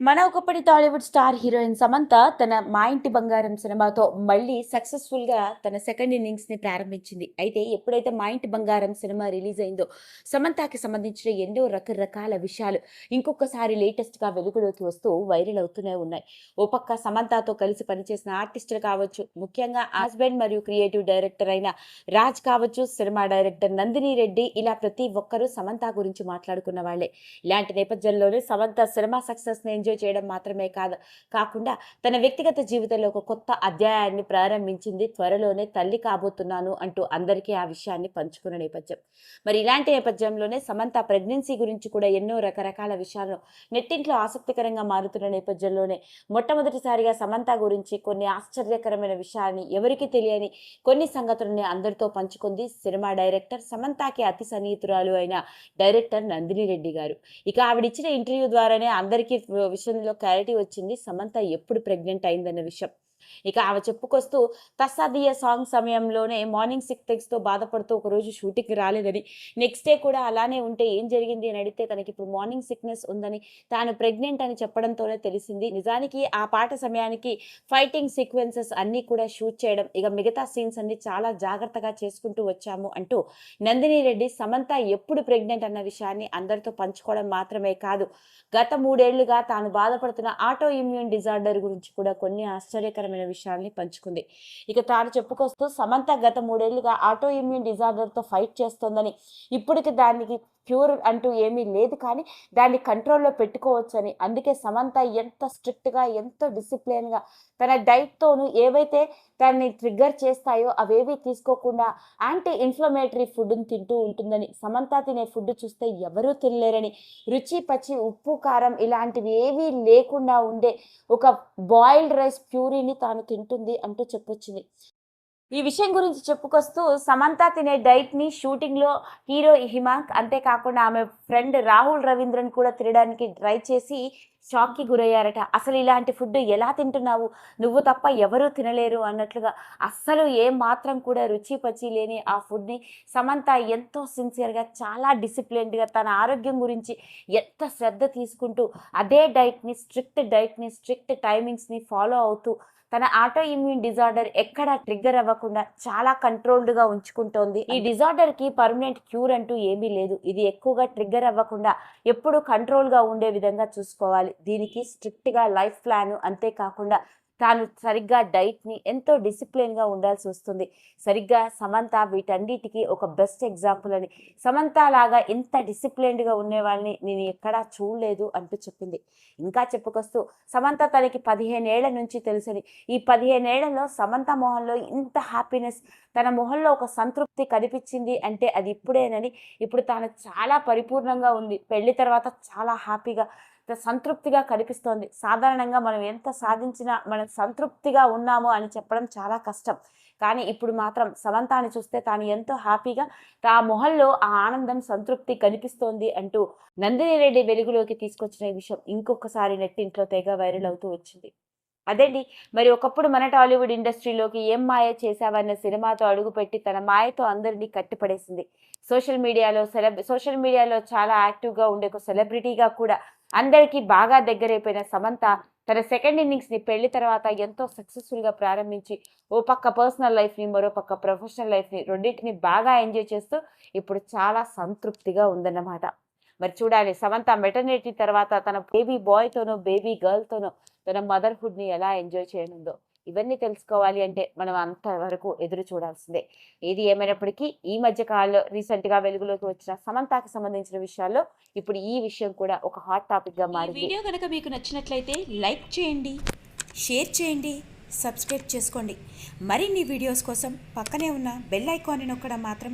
మన ఒకప్పటి Tollywood star heroine Samantha తన మా ఇంటి బంగారం సినిమాతో మళ్ళీ సక్సెస్ఫుల్ గా తన సెకండ్ ఇన్నింగ్స్ ని ప్రారంభించింది. అయితే ఎప్పుడైతే మా ఇంటి బంగారం సినిమా రిలీజ్ అయిందో సమంతకి సంబంధించిన ఎన్నో రకరకాల విషయాలు ఇంకొకసారి లేటెస్ట్ గా వెలుగులోకి వస్తూ వైరల్ అవుతూనే ఉన్నాయి. ఓ పక్క సమంతతో కలిసి పనిచేసిన ఆర్టిస్టులు కావచ్చు, ముఖ్యంగా హస్బెండ్ మరియు క్రియేటివ్ డైరెక్టర్ అయిన రాజ్ కావచ్చు, సినిమా డైరెక్టర్ నందిని రెడ్డి, ఇలా ప్రతి ఒక్కరూ సమంత గురించి మాట్లాడుకున్న వాళ్ళే. ఇలాంటి నేపథ్యంలోనే సమంత సినిమా సక్సెస్ ని ఎంజాయ్ చేయడం మాత్రమే కాకుండా తన వ్యక్తిగత జీవితంలో ఒక కొత్త అధ్యాయాన్ని ప్రారంభించింది. త్వరలోనే తల్లి కాబోతున్నాను అంటూ అందరికీ ఆ విషయాన్ని పంచుకున్న నేపథ్యం. మరి ఇలాంటి నేపథ్యంలోనే సమంత ప్రెగ్నెన్సీ గురించి కూడా ఎన్నో రకరకాల విషయాలు నెట్టింట్లో ఆసక్తికరంగా మారుతున్న నేపథ్యంలోనే మొట్టమొదటిసారిగా సమంత గురించి కొన్ని ఆశ్చర్యకరమైన విషయాన్ని, ఎవరికి తెలియని కొన్ని సంగతులని అందరితో పంచుకుంది సినిమా డైరెక్టర్, సమంతకి అతి సన్నిహితురాలు అయిన డైరెక్టర్ నందిని రెడ్డి గారు. ఇక ఆవిడిచ్చిన ఇంటర్వ్యూ ద్వారానే అందరికీ విషయంలో క్లారిటీ వచ్చింది సమంత ఎప్పుడు ప్రెగ్నెంట్ అయిందన్న విషయం. ఇక ఆమె చెప్పుకొస్తూ తస్సాదియ సాంగ్ సమయంలోనే మార్నింగ్ సిక్నెస్తో బాధపడుతూ ఒకరోజు షూటింగ్కి రాలేదని, నెక్స్ట్ డే కూడా అలానే ఉంటే ఏం జరిగింది అని అడిగితే తనకి ఇప్పుడు మార్నింగ్ సిక్నెస్ ఉందని, తాను ప్రెగ్నెంట్ అని చెప్పడంతోనే తెలిసింది. నిజానికి ఆ పాట సమయానికి ఫైటింగ్ సీక్వెన్సెస్ అన్నీ కూడా షూట్ చేయడం, ఇక మిగతా సీన్స్ అన్ని చాలా జాగ్రత్తగా చేసుకుంటూ వచ్చాము అంటూ నందిని రెడ్డి సమంత ఎప్పుడు ప్రెగ్నెంట్ అన్న విషయాన్ని అందరితో పంచుకోవడం మాత్రమే కాదు, గత 3 ఏళ్లుగా తాను బాధపడుతున్న ఆటో ఇమ్యూన్ డిజార్డర్ గురించి కూడా కొన్ని ఆశ్చర్యకరమైన విషయాల్ని పంచుకుంది. ఇక తాను చెప్పుకొస్తూ సమంత గత 3 ఏళ్లుగా ఆటో ఇమ్యూన్ డిజార్డర్తో ఫైట్ చేస్తోందని, ఇప్పటికి దానికి క్యూర్ అంటూ ఏమీ లేదు, కానీ దాన్ని కంట్రోల్లో పెట్టుకోవచ్చని, అందుకే సమంత ఎంత స్ట్రిక్ట్గా, ఎంతో డిసిప్లిన్గా తన డైట్తోనూ ఏవైతే దాన్ని ట్రిగ్గర్ చేస్తాయో అవేవి తీసుకోకుండా యాంటీ ఇన్ఫ్లమేటరీ ఫుడ్ని తింటూ ఉంటుందని, సమంత తినే ఫుడ్ చూస్తే ఎవరూ తినలేరని, రుచి పచ్చి ఉప్పు కారం ఇలాంటివి ఏవీ లేకుండా ఉండే ఒక బాయిల్డ్ రైస్ ప్యూరీని తాను తింటుంది అంటూ చెప్పొచ్చింది. ఈ విషయం గురించి చెప్పుకొస్తూ సమంత తినే డైట్‌ని షూటింగ్‌లో హీరో హిమాంక్, అంతేకాకుండా ఆమె ఫ్రెండ్ రాహుల్ రవీంద్రన్ కూడా తినడానికి ట్రై చేసి షాక్‌కి గురయ్యారట. "అసలు ఇలాంటి ఫుడ్ ఎలా తింటున్నావు? నువ్వు తప్ప ఎవరూ తినలేరు" అన్నట్లుగా అస్సలు ఏమాత్రం కూడా రుచి పచి లేని ఆ ఫుడ్‌ని సమంత ఎంతో సిన్సియర్‌గా, చాలా డిసిప్లిన్డ్‌గా తన ఆరోగ్యం గురించి ఎంత శ్రద్ధ తీసుకుంటూ అదే డైట్‌ని, స్ట్రిక్ట్ టైమింగ్స్‌ని ఫాలో అవుతూ తన ఆటో ఇమ్యూన్ డిజార్డర్ ఎక్కడ ట్రిగ్గర్ అవ్వకుండా చాలా కంట్రోల్డ్‌గా ఉంచుకుంటోంది. ఈ డిజార్డర్‌కి పర్మనెంట్ క్యూర్ అంటూ ఏమీ లేదు. ఇది ఎక్కువగా ట్రిగ్గర్ అవ్వకుండా ఎప్పుడూ కంట్రోల్‌గా ఉండే విధంగా చూసుకోవాలి. దీనికి స్ట్రిక్ట్‌గా లైఫ్ ప్లాన్, అంతేకాకుండా తాను సరిగ్గా డైట్‌ని ఎంతో డిసిప్లిన్‌గా ఉండాల్సి వస్తుంది. సరిగ్గా సమంత వీటన్నిటికీ ఒక బెస్ట్ ఎగ్జాంపుల్ అని, సమంత లాగా ఇంత డిసిప్లిన్డ్‌గా ఉండేవాళ్ళని నేను ఎక్కడా చూడలేదు అంటూ చెప్పింది. ఇంకా చెప్పుకొస్తూ సమంత తనకి 15 ఏళ్ల నుంచి తెలుసని, ఈ 15 ఏళ్లలో సమంత మొహంలో ఇంత హ్యాపీనెస్, తన మొహంలో ఒక సంతృప్తి కనిపించింది అంటే అది ఇప్పుడేనని, ఇప్పుడు తాను చాలా పరిపూర్ణంగా ఉంది, పెళ్లి తర్వాత చాలా హ్యాపీగా సంతృప్తిగా కనిపిస్తోంది. సాధారణంగా మనం ఎంత సాధించినా మనం సంతృప్తిగా ఉన్నాము అని చెప్పడం చాలా కష్టం. కానీ ఇప్పుడు మాత్రం సమంతాని చూస్తే తాను ఎంతో హ్యాపీగా, ఆ మొహంలో ఆ ఆనందం, సంతృప్తి కనిపిస్తోంది అంటూ నందిని రెడ్డి వెలుగులోకి తీసుకొచ్చిన ఈ విషయం ఇంకొకసారి నెట్టింట్లో తెగ వైరల్ అవుతూ వచ్చింది. అదేండి. మరి ఒకప్పుడు మన టాలీవుడ్ ఇండస్ట్రీలోకి 'ఏం మాయ చేశావన్న' సినిమాతో అడుగుపెట్టి తన మాయతో అందరినీ కట్టిపడేసింది. సోషల్ మీడియాలో చాలా యాక్టివ్‌గా ఉండే ఒక సెలబ్రిటీగా కూడా అందరికీ బాగా దగ్గరైపోయిన సమంత తన సెకండ్ ఇన్నింగ్స్‌ని పెళ్లి తర్వాత ఎంతో సక్సెస్‌ఫుల్‌గా ప్రారంభించి, ఓ పక్క పర్సనల్ లైఫ్‌ని, మరో పక్క ప్రొఫెషనల్ లైఫ్‌ని రెండింటిని బాగా ఎంజాయ్ చేస్తూ ఇప్పుడు చాలా సంతృప్తిగా ఉందన్నమాట. మరి చూడాలి సమంత మెటర్నిటీ తర్వాత తన బేబీ బాయ్‌తోనో, బేబీ గర్ల్‌తోనో తన మదర్‌హుడ్‌ని ఎలా ఎంజాయ్ చేయనుందో. ఇవన్నీ తెలుసుకోవాలి అంటే మనం అంతవరకు ఎదురు చూడాల్సిందే. ఏది ఏమైనప్పటికీ ఈ మధ్య కాలంలో రీసెంట్‌గా వెలుగులోకి వచ్చిన సమంతకి సంబంధించిన విషయాల్లో ఇప్పుడు ఈ విషయం కూడా ఒక హాట్ టాపిక్‌గా ఈ మారింది. వీడియో కనుక మీకు నచ్చినట్లయితే లైక్ చేయండి, షేర్ చేయండి, సబ్స్క్రైబ్ చేసుకోండి. మరిన్ని వీడియోస్ కోసం పక్కనే ఉన్న బెల్ ఐకాన్ని నొక్కడం మాత్రం